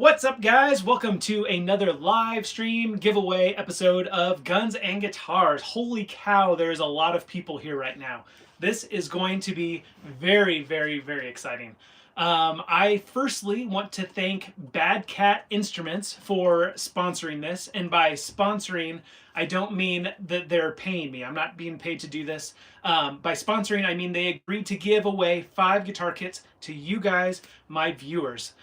What's up, guys? Welcome to another live stream giveaway episode of Guns and Guitars. Holy cow, there's a lot of people here right now. This is going to be very, very, very exciting. I firstly want to thank Bad Cat Instruments for sponsoring this. And by sponsoring, I don't mean that they're paying me. I'm not being paid to do this. By sponsoring, I mean they agreed to give away 5 guitar kits to you guys, my viewers.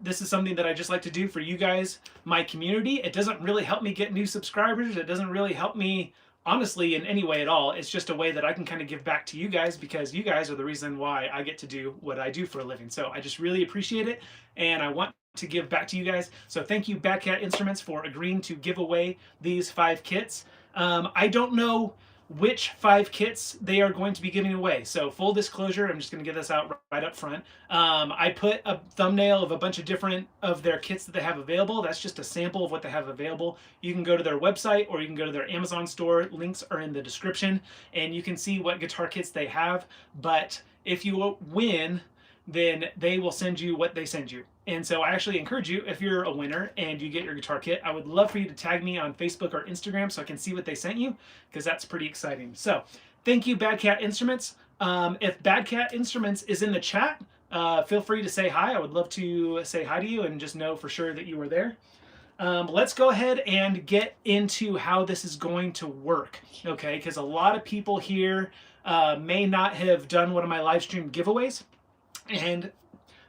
This is something that I just like to do for you guys, my community. It doesn't really help me get new subscribers. It doesn't really help me, honestly, in any way at all. It's just a way that I can kind of give back to you guys because you guys are the reason why I get to do what I do for a living. So I just really appreciate it, and I want to give back to you guys. So thank you, Bad Cat Instruments, for agreeing to give away these 5 kits. I don't know which 5 kits they are going to be giving away. So full disclosure, I'm just going to get this out right up front. I put a thumbnail of a bunch of different of their kits that they have available. That's just a sample of what they have available. You can go to their website or you can go to their Amazon store. Links are in the description and you can see what guitar kits they have. But if you win, then they will send you what they send you. And so I actually encourage you, if you're a winner and you get your guitar kit, I would love for you to tag me on Facebook or Instagram so I can see what they sent you, because that's pretty exciting. So thank you, Bad Cat Instruments. If Bad Cat Instruments is in the chat, feel free to say hi. I would love to say hi to you and just know for sure that you were there. Let's go ahead and get into how this is going to work, okay? Because a lot of people here may not have done one of my live stream giveaways. And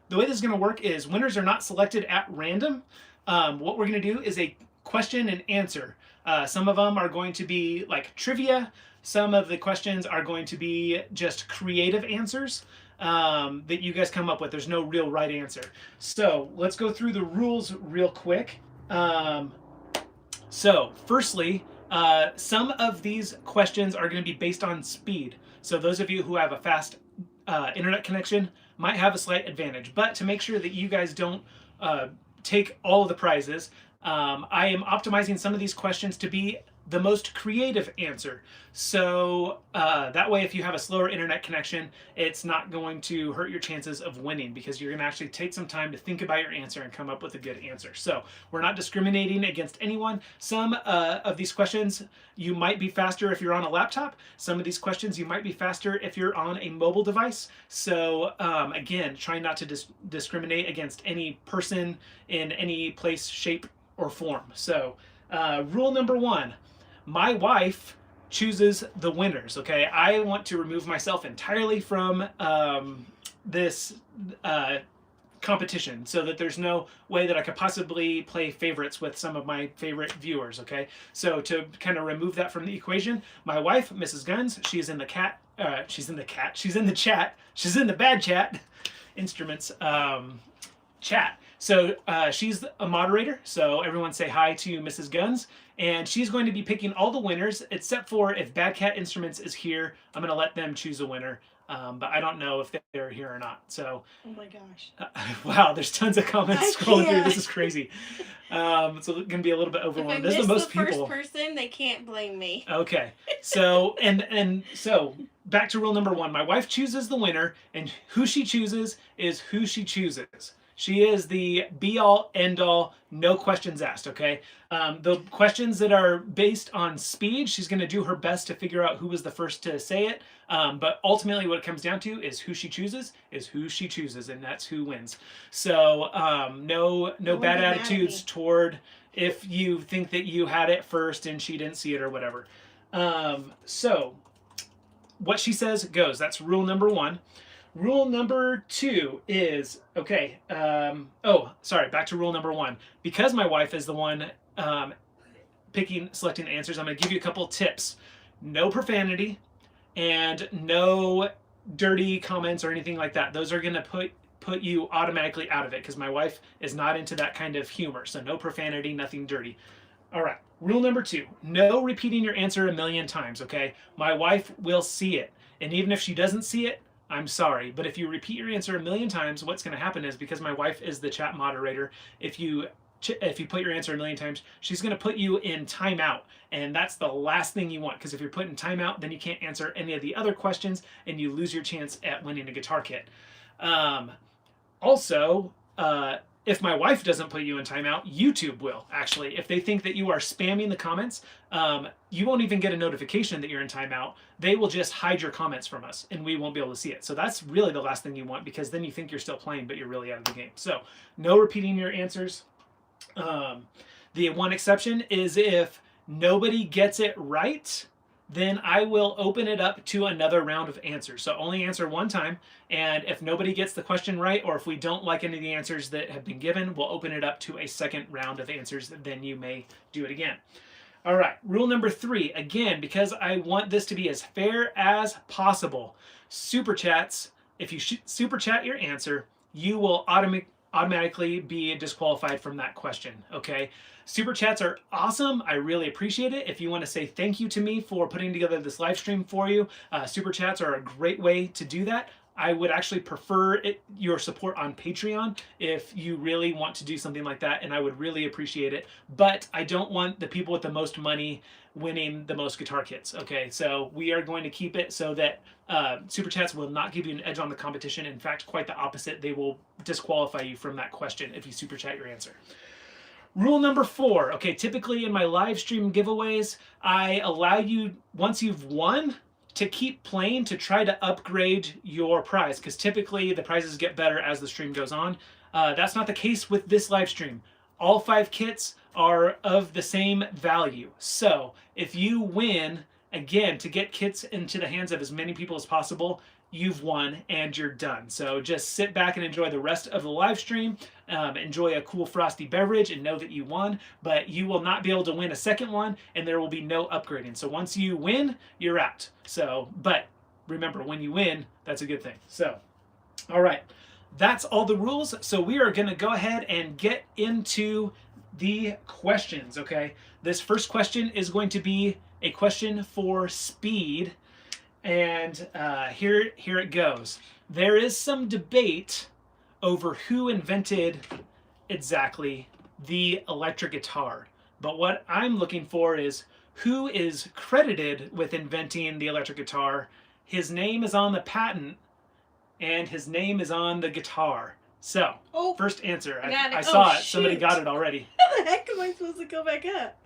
the way this is going to work is winners are not selected at random. What we're going to do is a question and answer. Some of them are going to be like trivia. Some of the questions are going to be just creative answers that you guys come up with. There's no real right answer. So let's go through the rules real quick. So firstly, some of these questions are going to be based on speed. So those of you who have a fast internet connection might have a slight advantage. But to make sure that you guys don't take all of the prizes, I am optimizing some of these questions to be the most creative answer. So that way, if you have a slower internet connection, it's not going to hurt your chances of winning because you're going to actually take some time to think about your answer and come up with a good answer. So we're not discriminating against anyone. Some of these questions, you might be faster if you're on a laptop. Some of these questions, you might be faster if you're on a mobile device. So again, try not to discriminate against any person in any place, shape, or form. So rule number 1. My wife chooses the winners, okay? I want to remove myself entirely from this competition so that there's no way that I could possibly play favorites with some of my favorite viewers, okay? So to kind of remove that from the equation, my wife, Mrs. Guns, she's in the chat, she's in the Bad Chat Instruments chat. So she's a moderator, so everyone say hi to Mrs. Guns, and she's going to be picking all the winners, except for if Bad Cat Instruments is here, I'm going to let them choose a winner, but I don't know if they're here or not. So, oh my gosh. Wow, there's tons of comments scrolling through. This is crazy. It's going to be a little bit overwhelming. If I There's the most first people. person, they can't blame me. Okay, so and so back to rule number 1. My wife chooses the winner, and who she chooses is who she chooses. She is the be-all, end-all, no questions asked, okay? The questions that are based on speed, she's going to do her best to figure out who was the first to say it. But ultimately what it comes down to is who she chooses, and that's who wins. So no bad attitudes toward if you think that you had it first and she didn't see it or whatever. So what she says goes. That's rule number 1. Rule number 2 is, okay, back to rule number 1. Because my wife is the one selecting the answers, I'm going to give you a couple tips. No profanity and no dirty comments or anything like that. Those are going to put you automatically out of it because my wife is not into that kind of humor. So no profanity, nothing dirty. All right, rule number 2, no repeating your answer a million times, okay? My wife will see it, and even if she doesn't see it, I'm sorry, but if you repeat your answer a million times, what's going to happen is, because my wife is the chat moderator, if you put your answer a million times, she's going to put you in timeout, and that's the last thing you want, because if you're put in timeout, then you can't answer any of the other questions, and you lose your chance at winning a guitar kit. Also, if my wife doesn't put you in timeout, YouTube will, actually. If they think that you are spamming the comments, you won't even get a notification that you're in timeout. They will just hide your comments from us, and we won't be able to see it. So that's really the last thing you want, because then you think you're still playing, but you're really out of the game. So no repeating your answers. The one exception is if nobody gets it right, then I will open it up to another round of answers. So only answer one time, and if nobody gets the question right, or if we don't like any of the answers that have been given, we'll open it up to a second round of answers, then you may do it again. All right, rule number 3, again, because I want this to be as fair as possible, super chats, if you super chat your answer, you will automatically be disqualified from that question, okay? Super chats are awesome. I really appreciate it. If you want to say thank you to me for putting together this live stream for you, super chats are a great way to do that. I would actually prefer your support on Patreon if you really want to do something like that, and I would really appreciate it. But I don't want the people with the most money winning the most guitar kits, okay? So we are going to keep it so that super chats will not give you an edge on the competition. In fact, quite the opposite. They will disqualify you from that question if you super chat your answer. Rule number 4, okay, typically in my live stream giveaways, I allow you, once you've won, to keep playing to try to upgrade your prize, because typically the prizes get better as the stream goes on. That's not the case with this live stream. All 5 kits are of the same value. So if you win, again, to get kits into the hands of as many people as possible, you've won and you're done. So just sit back and enjoy the rest of the live stream. Enjoy a cool frosty beverage and know that you won, but you will not be able to win a second one, and there will be no upgrading. So once you win, you're out. So, but remember, when you win, that's a good thing. So, all right, that's all the rules. So we are going to go ahead and get into the questions, okay? This first question is going to be a question for speed. And here it goes. There is some debate over who invented exactly the electric guitar. But what I'm looking for is who is credited with inventing the electric guitar. His name is on the patent, and his name is on the guitar. So, first answer. I saw it. Somebody got it already. How the heck am I supposed to go back up?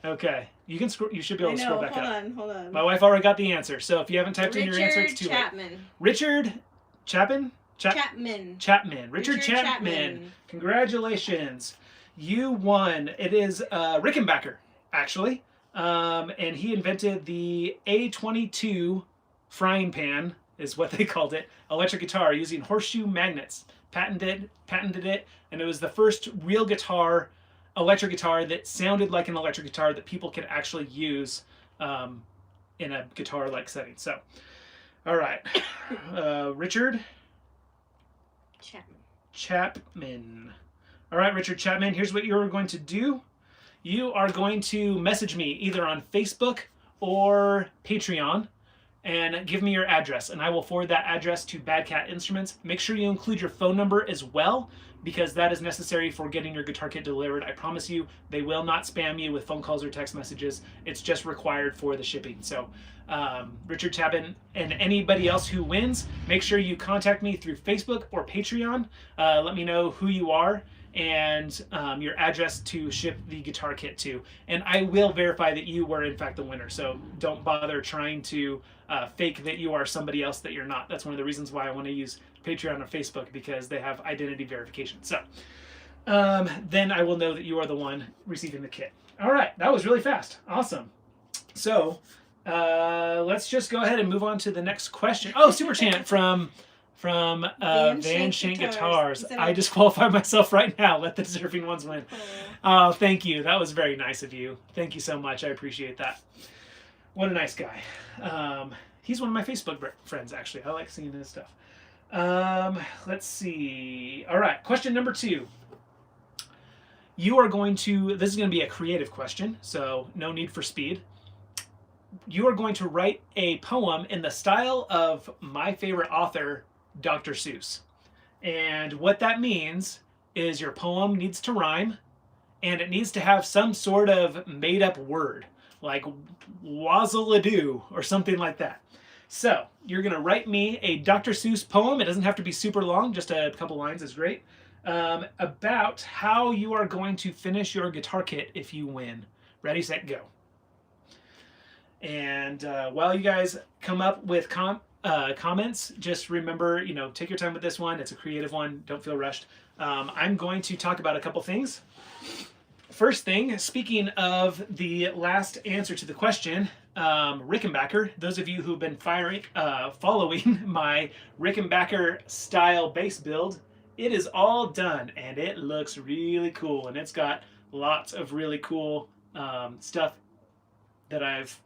Okay, you can scroll. You should be able to scroll back up. Hold on. My wife already got the answer, so if you haven't typed in your answer, it's too late. Richard Chapman. Chapman. Richard Chapman. Congratulations, you won. It is Rickenbacker, actually, and he invented the A22 frying pan, is what they called it, electric guitar using horseshoe magnets. Patented it, and it was the first real guitar. Electric guitar that sounded like an electric guitar that people could actually use in a guitar-like setting. So, all right, Richard Chapman. All right, Richard Chapman, here's what you're going to do. You are going to message me either on Facebook or Patreon and give me your address, and I will forward that address to Bad Cat Instruments. Make sure you include your phone number as well, because that is necessary for getting your guitar kit delivered. I promise you, they will not spam you with phone calls or text messages. It's just required for the shipping. So, Richard Chapman and anybody else who wins, make sure you contact me through Facebook or Patreon. Let me know who you are and your address to ship the guitar kit to. And I will verify that you were in fact the winner. So don't bother trying to fake that you are somebody else that you're not. That's one of the reasons why I want to use Patreon or Facebook, because they have identity verification. So then I will know that you are the one receiving the kit. All right, that was really fast. Awesome. So let's just go ahead and move on to the next question. Oh, Super Chant from Van Shank Guitars. I disqualify myself right now. Let the deserving ones win. Oh, thank you. That was very nice of you. Thank you so much. I appreciate that. What a nice guy. He's one of my Facebook friends, actually. I like seeing his stuff. Let's see. All right, question number 2. You are going to, this is going to be a creative question, so no need for speed. You are going to write a poem in the style of my favorite author, Dr. Seuss. And what that means is your poem needs to rhyme, and it needs to have some sort of made-up word, like wazzle-a-doo or something like that. So you're going to write me a Dr. Seuss poem. It doesn't have to be super long, just a couple lines is great. about how you are going to finish your guitar kit if you win. Ready, set, go. And while you guys come up with comments, just remember, take your time with this one. It's a creative one. Don't feel rushed. I'm going to talk about a couple things. First thing, speaking of the last answer to the question, Rickenbacker, those of you who've been following my Rickenbacker style bass build, it is all done and it looks really cool, and it's got lots of really cool stuff that I've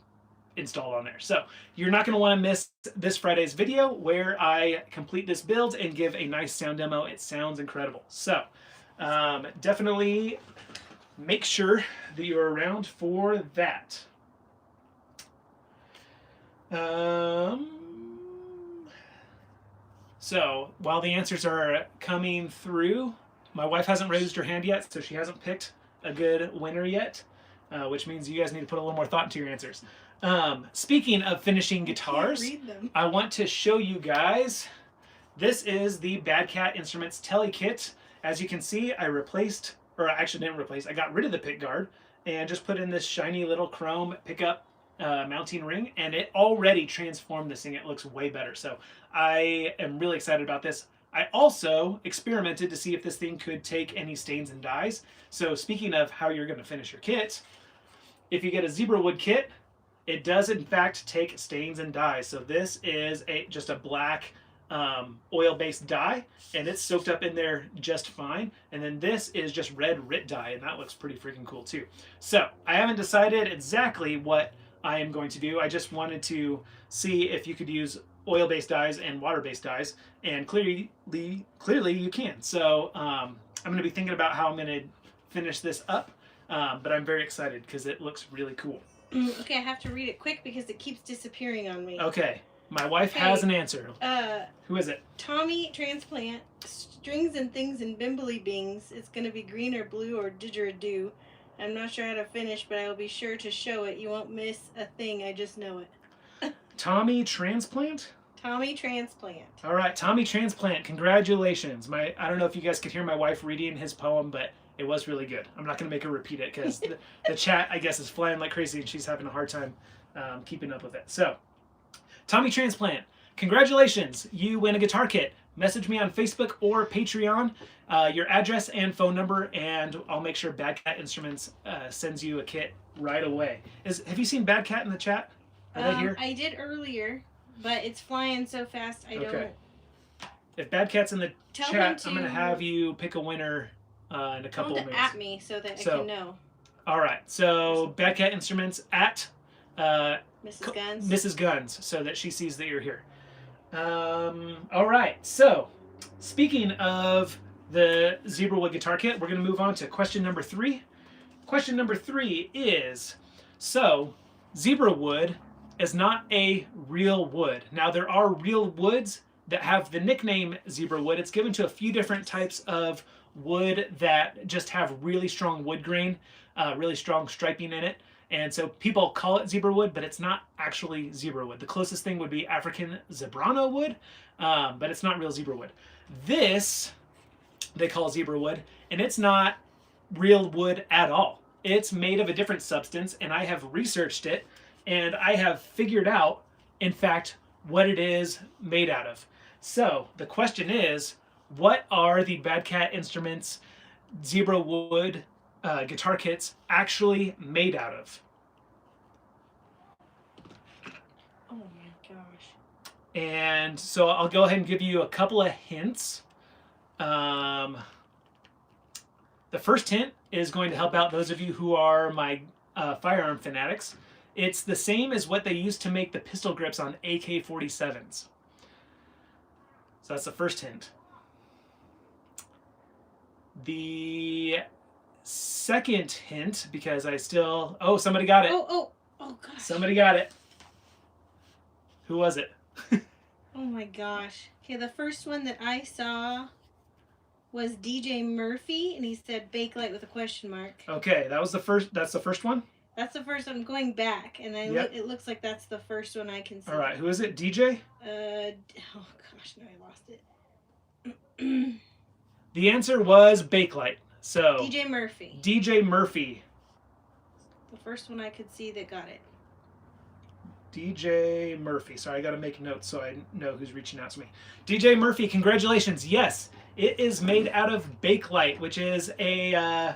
installed on there. So you're not going to want to miss this Friday's video where I complete this build and give a nice sound demo. It sounds incredible. So definitely make sure that you're around for that. So while the answers are coming through, my wife hasn't raised her hand yet, so she hasn't picked a good winner yet, which means you guys need to put a little more thought into your answers. Speaking of finishing guitars, I want to show you guys, this is the Bad Cat Instruments Tele Kit. As you can see, I replaced, or I actually didn't replace, I got rid of the pick guard and just put in this shiny little chrome pickup mounting ring, and it already transformed this thing. It looks way better. So I am really excited about this. I also experimented to see if this thing could take any stains and dyes. So speaking of how you're going to finish your kit, if you get a zebra wood kit, it does in fact take stains and dyes. So this is just a black oil-based dye, and it's soaked up in there just fine. And then this is just red RIT dye, and that looks pretty freaking cool too. So I haven't decided exactly what I am going to do. I just wanted to see if you could use oil-based dyes and water-based dyes, and clearly you can. So I'm going to be thinking about how I'm going to finish this up, but I'm very excited because it looks really cool. Okay, I have to read it quick because it keeps disappearing on me. Okay, my wife has an answer. Who is it? Tommy Transplant, strings and things and bimbly bings. It's going to be green or blue or didgeridoo. I'm not sure how to finish, but I will be sure to show it. You won't miss a thing. I just know it. Tommy Transplant? Tommy Transplant. All right, Tommy Transplant. Congratulations. I don't know if you guys could hear my wife reading his poem, but it was really good. I'm not going to make her repeat it because the chat, I guess, is flying like crazy and she's having a hard time keeping up with it. So, Tommy Transplant, congratulations. You win a guitar kit. Message me on Facebook or Patreon, your address and phone number, and I'll make sure Bad Cat Instruments sends you a kit right away. Have you seen Bad Cat in the chat? Are they here? I did earlier, but it's flying so fast I don't. If Bad Cat's in the chat, I'm going to have you pick a winner in a couple of minutes. At me so that I can know. All right. So Bad Cat Instruments at Mrs. Guns, so that she sees that you're here. All right. So speaking of the zebra wood guitar kit, we're going to move on to question number 3. Question number 3 is, so zebra wood is not a real wood. Now there are real woods that have the nickname zebra wood. It's given to a few different types of wood that just have really strong wood grain, really strong striping in it. And so people call it zebra wood, but it's not actually zebra wood. The closest thing would be African zebrano wood, but it's not real zebra wood. This they call zebra wood, and it's not real wood at all. It's made of a different substance, and I have researched it, and I have figured out, in fact, what it is made out of. So the question is, what are the Bad Cat Instruments zebra wood guitar kits actually made out of? Oh my gosh. And so I'll go ahead and give you a couple of hints. The first hint is going to help out those of you who are my firearm fanatics. It's the same as what they used to make the pistol grips on AK-47s. So that's the first hint. The second hint, because I still... Oh, somebody got it. Oh gosh. Somebody got it. Who was it? Oh my gosh. Okay, the first one that I saw was DJ Murphy, and he said Bakelite with a question mark. Okay, that was the first. That's the first one? That's the first one. Going back, and it looks like that's the first one I can see. All right, who is it? DJ? Oh gosh, no, I lost it. The answer was Bakelite. So DJ Murphy. DJ Murphy. The first one I could see that got it. DJ Murphy. Sorry, I got to make notes so I know who's reaching out to me. DJ Murphy, congratulations. Yes, it is made out of Bakelite, which is a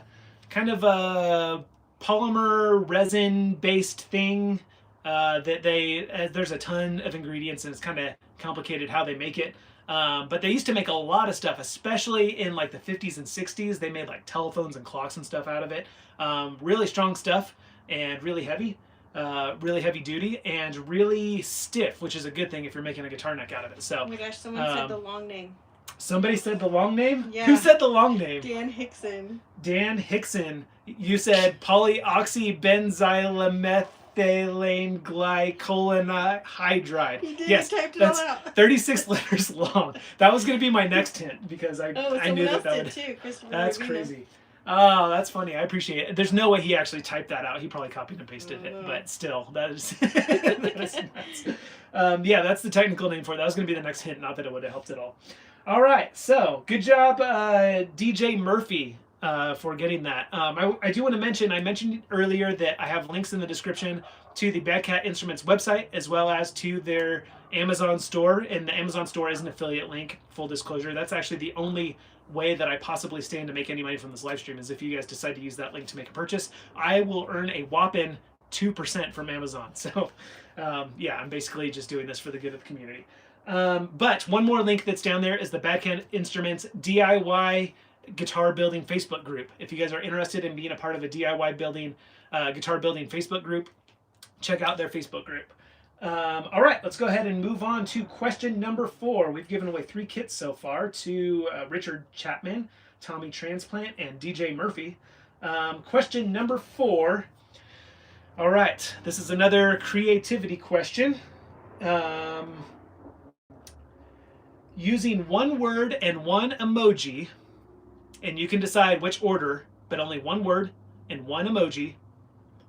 kind of a polymer resin based thing that there's a ton of ingredients and it's kind of complicated how they make it. But they used to make a lot of stuff, especially in like the 50s and 60s. They made like telephones and clocks and stuff out of it. Really strong stuff and really heavy. Really heavy duty and really stiff, which is a good thing if you're making a guitar neck out of it. So, oh my gosh, someone said the long name. Somebody said the long name? Yeah. Who said the long name? Dan Hickson. Dan Hickson. You said polyoxybenzylmethylene glycolinhydride. He did. Yes, He typed it that's all out. 36 letters long. That was going to be my next hint because I knew else that did would. too. Christopher That's Ravina. crazy. Oh, that's funny. I appreciate it. There's no way he actually typed that out. He probably copied and pasted it, but still, that is, that is nuts. Yeah, that's the technical name for it. That was going to be the next hint. Not that it would have helped at all. All right, so good job, DJ Murphy, for getting that. I do want to mention, I mentioned earlier that I have links in the description to the Bad Cat Instruments website as well as to their Amazon store, and the Amazon store is an affiliate link, full disclosure. That's actually the only way that I possibly stand to make any money from this live stream is if you guys decide to use that link to make a purchase. I will earn a whopping 2% from Amazon. So yeah, I'm basically just doing this for the good of the community. But one more link that's down there is the Bad Cat Instruments DIY guitar building Facebook group. If you guys are interested in being a part of a DIY building, guitar building Facebook group, check out their Facebook group. All right, let's go ahead and move on to question number 4. We've given away 3 kits so far to Richard Chapman, Tommy Transplant, and DJ Murphy. Question number 4. All right, this is another creativity question. Using one word and one emoji, and you can decide which order, but only one word and one emoji,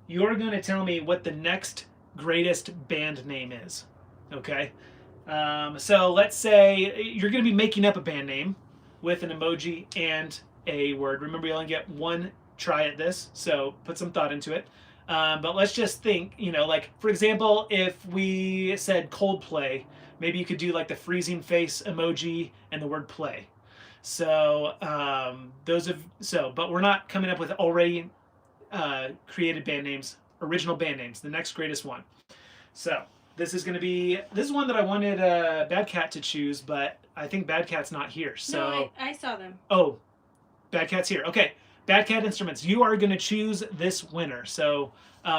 you're going to tell me what the next greatest band name is. Okay? So let's say you're going to be making up a band name with an emoji and a word. Remember, you only get one try at this, so put some thought into it. But let's just think, like, for example, if we said Coldplay, maybe you could do like the freezing face emoji and the word play. So but we're not coming up with already created band names, original band names, the next greatest one. So this is one that I wanted Bad Cat to choose, but I think Bad Cat's not here. So no, I saw them. Oh, Bad Cat's here. Okay, Bad Cat Instruments, you are going to choose this winner. So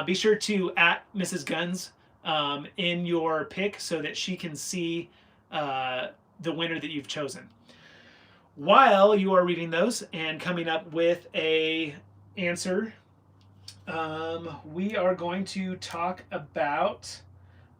be sure to @Mrs. Guns in your pick so that she can see the winner that you've chosen. While you are reading those and coming up with a answer, we are going to talk about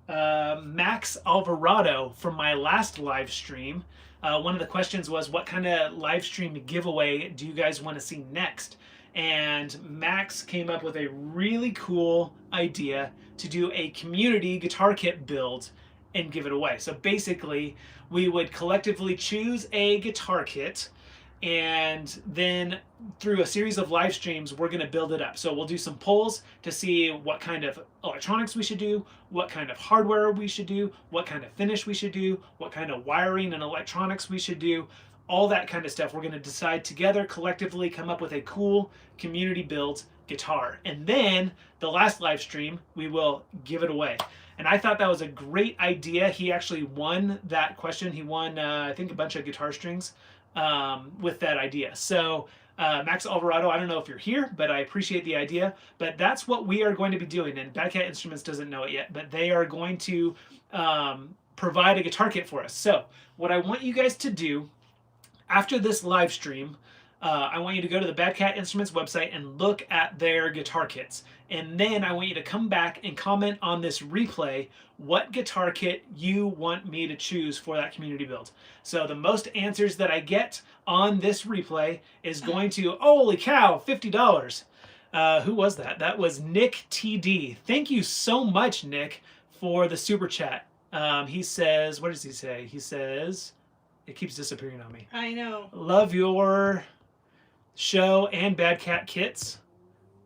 Max Alvarado from my last live stream. One of the questions was, what kind of live stream giveaway do you guys want to see next? And Max came up with a really cool idea to do a community guitar kit build and give it away. So basically, we would collectively choose a guitar kit, and then through a series of live streams, we're going to build it up. So we'll do some polls to see what kind of electronics we should do, what kind of hardware we should do, what kind of finish we should do, what kind of wiring and electronics we should do, all that kind of stuff. We're going to decide together, collectively, come up with a cool community built guitar. And then the last live stream, we will give it away. And I thought that was a great idea. He actually won that question. He won, I think, a bunch of guitar strings with that idea. So Max Alvarado, I don't know if you're here, but I appreciate the idea. But that's what we are going to be doing. And Bad Cat Instruments doesn't know it yet, but they are going to provide a guitar kit for us. So what I want you guys to do after this live stream, I want you to go to the Bad Cat Instruments website and look at their guitar kits. And then I want you to come back and comment on this replay what guitar kit you want me to choose for that community build. So the most answers that I get on this replay is going to, holy cow, $50. Who was that? That was Nick TD. Thank you so much, Nick, for the super chat. He says, what does he say? He says, It keeps disappearing on me. I know. Love your show and Bad Cat kits.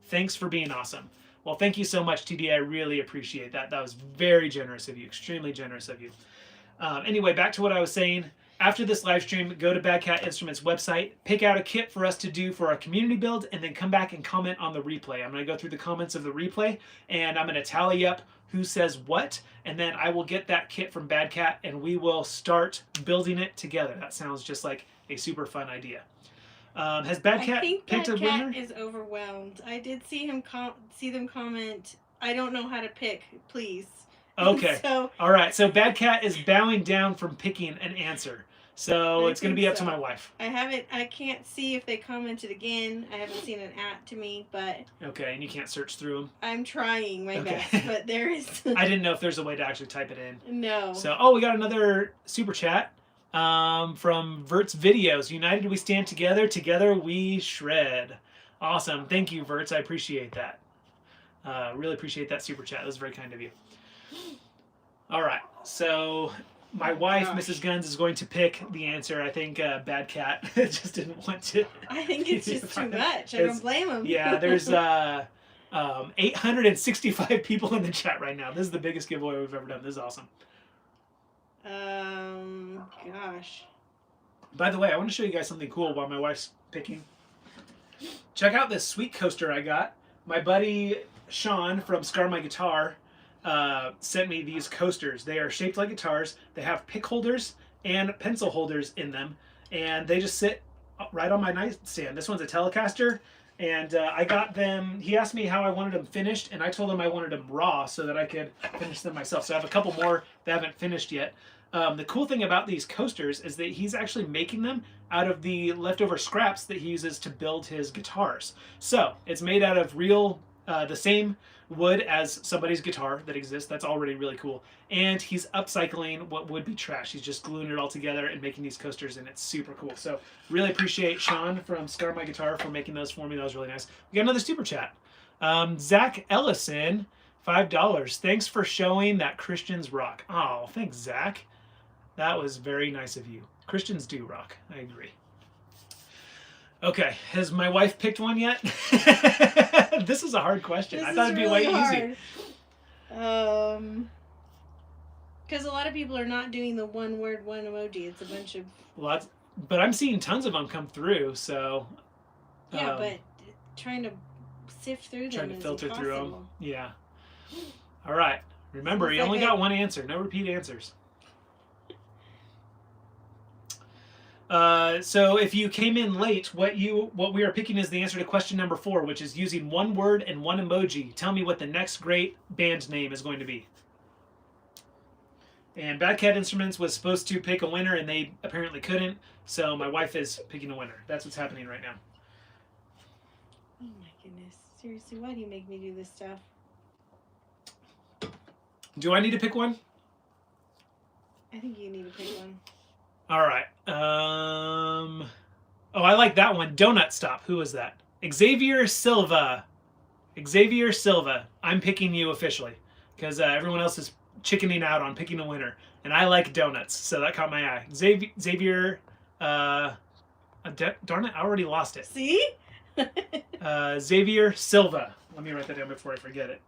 Thanks for being awesome. Well, thank you so much, TD. I really appreciate that. That was very generous of you. Extremely generous of you. Anyway, back to what I was saying. After this live stream, go to Bad Cat Instruments website, pick out a kit for us to do for our community build, and then come back and comment on the replay. I'm going to go through the comments of the replay, and I'm going to tally up who says what, and then I will get that kit from Bad Cat, and we will start building it together. That sounds just like a super fun idea. Has Bad Cat picked a winner? Bad Cat is overwhelmed. I did see him see them comment, I don't know how to pick, please. Okay. So, all right. So Bad Cat is bowing down from picking an answer. So it's going to be up to my wife. I can't see if they commented again. I haven't seen an to me, but. Okay, and you can't search through them? I'm trying my best, but there is. I didn't know if there's a way to actually type it in. No. So, we got another super chat from Vert's Videos. United we stand together, together we shred. Awesome. Thank you, Verts. I appreciate that. Really appreciate that super chat. That was very kind of you. All right. So my wife, Mrs. Guns, is going to pick the answer. I think Bad Cat just didn't want to. I think it's just too much. I don't blame him. Yeah, there's 865 people in the chat right now. This is the biggest giveaway we've ever done. This is awesome. Gosh. By the way, I want to show you guys something cool while my wife's picking. Check out this sweet coaster I got. My buddy Sean from Scar My Guitar sent me these coasters. They are shaped like guitars. They have pick holders and pencil holders in them, and they just sit right on my nightstand. This one's a Telecaster, and I got them. He asked me how I wanted them finished, and I told him I wanted them raw so that I could finish them myself. So I have a couple more that haven't finished yet. The cool thing about these coasters is that he's actually making them out of the leftover scraps that he uses to build his guitars. So it's made out of real, the same wood as somebody's guitar that exists. That's already really cool. And he's upcycling what would be trash. He's just gluing it all together and making these coasters, and it's super cool. So really appreciate Sean from Scar My Guitar for making those for me. That was really nice. We got another super chat. Zach Ellison, $5. Thanks for showing that Christians rock. Oh, thanks, Zach. That was very nice of you. Christians do rock. I agree. Okay, has my wife picked one yet? This is a hard question. I thought it'd be really way hard. easy. Because a lot of people are not doing the one word, one emoji. It's a bunch of... Lots, but I'm seeing tons of them come through, so... Yeah, but trying to sift through them trying to is filter impossible. through them. Yeah. All right. Remember, you only got one answer. No repeat answers. So if you came in late, what we are picking is the answer to question number 4, which is using one word and one emoji. Tell me what the next great band name is going to be. And Bad Cat Instruments was supposed to pick a winner, and they apparently couldn't. So my wife is picking a winner. That's what's happening right now. Oh my goodness. Seriously, why do you make me do this stuff? Do I need to pick one? I think you need to pick one. All right. Oh, I like that one. Donut Stop. Who was that? Xavier Silva. Xavier Silva. I'm picking you officially because everyone else is chickening out on picking a winner, and I like donuts, so that caught my eye. Xavier. Darn it! I already lost it. See? Xavier Silva. Let me write that down before I forget it.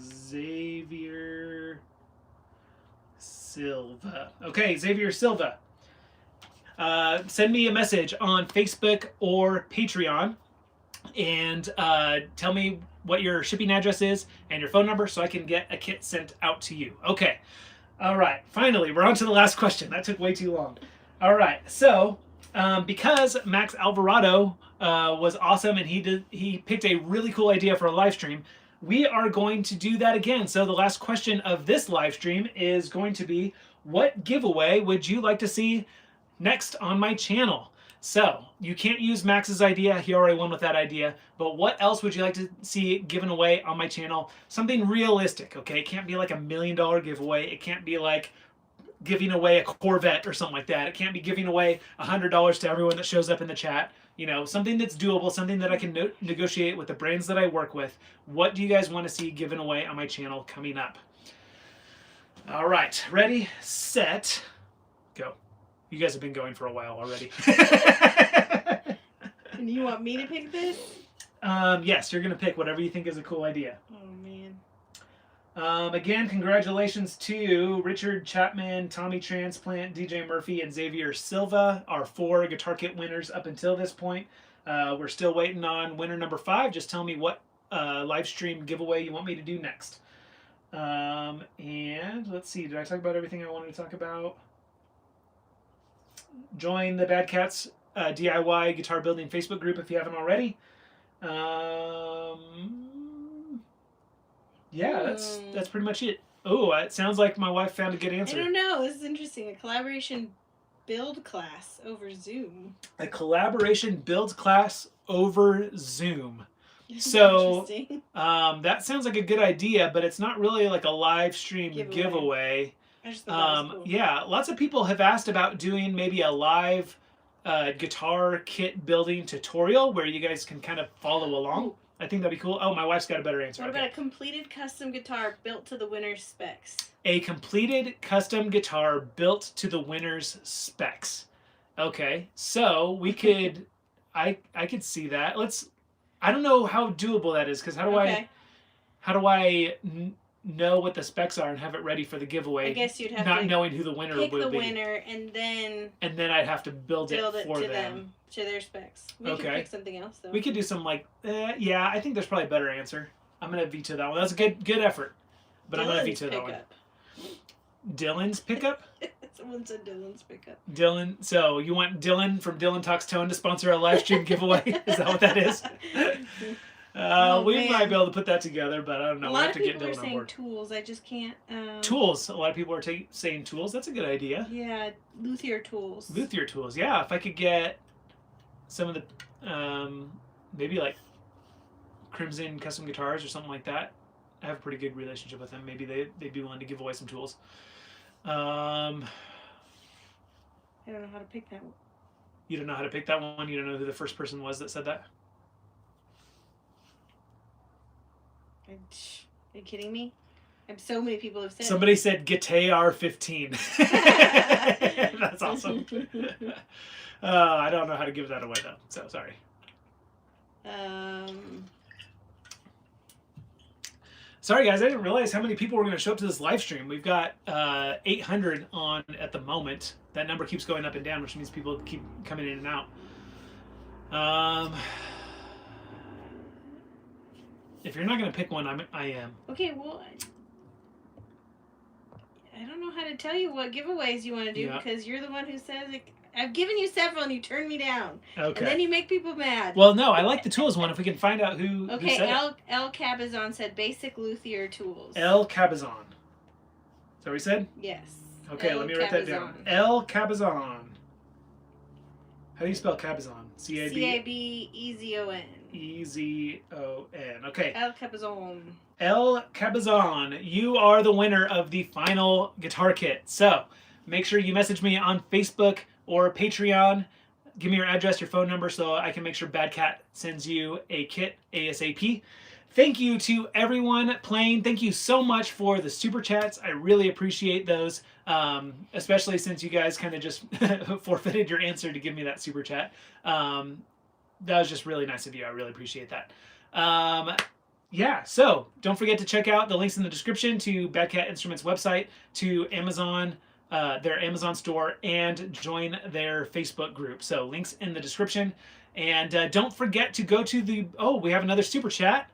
Xavier Silva. Okay, Xavier Silva. Send me a message on Facebook or Patreon and tell me what your shipping address is and your phone number so I can get a kit sent out to you. Okay. All right. Finally, we're on to the last question. That took way too long. All right. So, because Max Alvarado was awesome and he picked a really cool idea for a live stream, we are going to do that again. So the last question of this live stream is going to be, what giveaway would you like to see next on my channel? So you can't use Max's idea. He already won with that idea. But what else would you like to see given away on my channel? Something realistic, okay? It can't be like $1 million giveaway. It can't be like giving away a Corvette or something like that. It can't be giving away $100 to everyone that shows up in the chat. You know, something that's doable, something that I can negotiate with the brands that I work with. What do you guys want to see given away on my channel coming up? All right, ready, set, go. You guys have been going for a while already. And you want me to pick this? Yes, you're going to pick whatever you think is a cool idea. Oh, man. Again, congratulations to Richard Chapman, Tommy Transplant, DJ Murphy, and Xavier Silva, our 4 guitar kit winners up until this point. We're still waiting on winner number 5. Just tell me what live stream giveaway you want me to do next. And let's see, did I talk about everything I wanted to talk about? Join the Bad Cats DIY guitar building Facebook group if you haven't already. Yeah, that's pretty much it. Oh, it sounds like my wife found a good answer. I don't know. This is interesting. A collaboration build class over Zoom. A collaboration build class over Zoom. So that sounds like a good idea, but it's not really like a live stream giveaway. I just thought that was cool. Yeah, lots of people have asked about doing maybe a live guitar kit building tutorial where you guys can kind of follow along. Ooh. I think that'd be cool. Oh, my wife's got a better answer. What about a completed custom guitar built to the winner's specs? A completed custom guitar built to the winner's specs. Okay, so we could, I could see that. I don't know how doable that is because how do I know what the specs are and have it ready for the giveaway? I guess you'd have not to knowing who the winner will be. Pick the winner and then I'd have to build it for them to their specs. We could pick something else though. We could do some yeah. I think there's probably a better answer. I'm gonna veto that one. That's a good effort, but I'm gonna veto that one. Dylan's pickup. Someone said Dylan's pickup. Dylan. So you want Dylan from Dylan Talks Tone to sponsor a live stream giveaway? Is that what that is? We might be able to put that together, but I don't know. A lot of people are saying tools. I just can't. Tools. A lot of people are saying tools. That's a good idea. Yeah, luthier tools. Luthier tools. Yeah, if I could get some of the maybe like Crimson Custom Guitars or something like that. I have a pretty good relationship with them. Maybe they'd be willing to give away some tools. I don't know how to pick that one. You don't know how to pick that one? You don't know who the first person was that said that? Are you kidding me? So many people have said Somebody said Guitar 15. That's awesome. I don't know how to give that away though, so sorry. Sorry guys, I didn't realize how many people were going to show up to this live stream. We've got 800 on at the moment. That number keeps going up and down, which means people keep coming in and out. If you're not going to pick one, I am. Okay, well, I don't know how to tell you what giveaways you want to do because you're the one who says it. I've given you several and you turn me down. Okay. And then you make people mad. Well, no, I like the tools one if we can find out who Okay, said El Cabazon said basic luthier tools. El Cabazon. Is that what he said? Yes. Okay, let me write that down. El Cabazon. How do you spell Cabazon? C-A-B? C-A-B-E-Z-O-N. E-Z-O-N. Okay. El Cabazon. El Cabazon, you are the winner of the final guitar kit. So, make sure you message me on Facebook or Patreon. Give me your address, your phone number, so I can make sure Bad Cat sends you a kit ASAP. Thank you to everyone playing. Thank you so much for the super chats. I really appreciate those, especially since you guys kind of just forfeited your answer to give me that super chat. That was just really nice of you. I really appreciate that. Yeah, so don't forget to check out the links in the description to Bad Cat Instruments website, to Amazon, their Amazon store, and join their Facebook group. So links in the description. And don't forget to go to the, we have another super chat.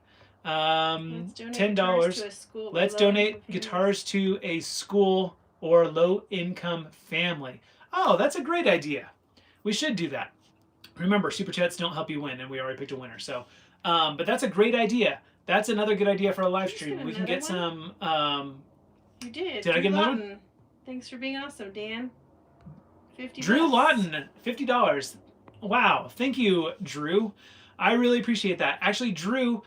$10. Let's donate guitars to a school or low-income family. Oh, that's a great idea. We should do that. Remember, super chats don't help you win, and we already picked a winner. So, but that's a great idea. That's another good idea for a live stream. We can get some. You did. Did I get another one? Thanks for being awesome, Dan. $50. Drew Lawton, $50. Wow, thank you, Drew. I really appreciate that. Actually, Drew,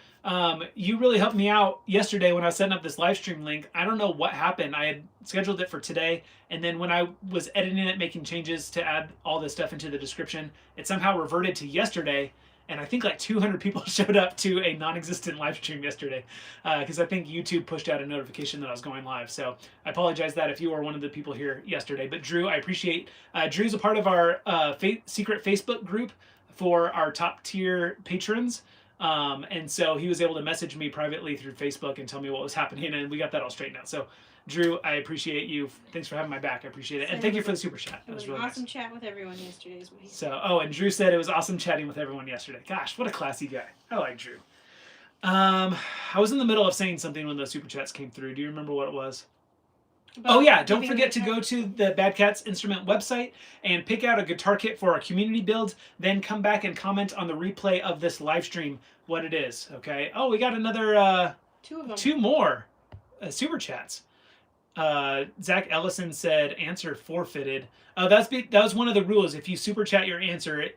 you really helped me out yesterday when I was setting up this live stream link. I don't know what happened. I had scheduled it for today, and then when I was editing it, making changes to add all this stuff into the description, it somehow reverted to yesterday, and I think like 200 people showed up to a non-existent live stream yesterday, because I think YouTube pushed out a notification that I was going live. So I apologize that if you were one of the people here yesterday. But Drew, I appreciate. Drew's a part of our secret Facebook group for our top tier patrons. And so he was able to message me privately through Facebook and tell me what was happening, and we got that all straightened out. So, Drew, I appreciate you. Thanks for having my back. I appreciate it, and thank you for the super chat. It was really an awesome nice. chat with everyone yesterday. Is what he said. So, and Drew said it was awesome chatting with everyone yesterday. Gosh, what a classy guy. I like Drew. I was in the middle of saying something when those super chats came through. Do you remember what it was? Oh yeah, don't forget to go to the Bad Cats Instrument website and pick out a guitar kit for our community build, then come back and comment on the replay of this live stream what it is, okay? Oh, we got another two of them. two more super chats. Zach Ellison said answer forfeited. That was one of the rules. If you super chat your answer,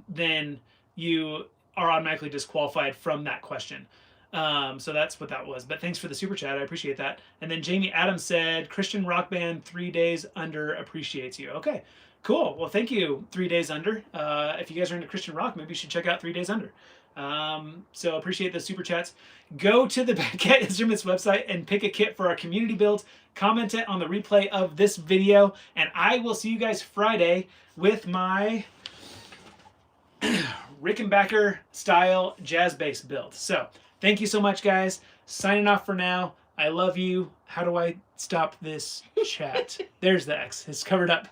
then you are automatically disqualified from that question. So that's what that was. But thanks for the super chat. I appreciate that. And then Jamie Adams said, Christian rock band 3 Days Under appreciates you. Okay, cool. Well, thank you, 3 Days Under. If you guys are into Christian rock, maybe you should check out 3 Days Under. So appreciate the super chats. Go to the Bad Cat Instruments website and pick a kit for our community build. Comment it on the replay of this video. And I will see you guys Friday with my Rickenbacker style jazz bass build. So thank you so much, guys. Signing off for now. I love you. How do I stop this chat? There's the X. It's covered up.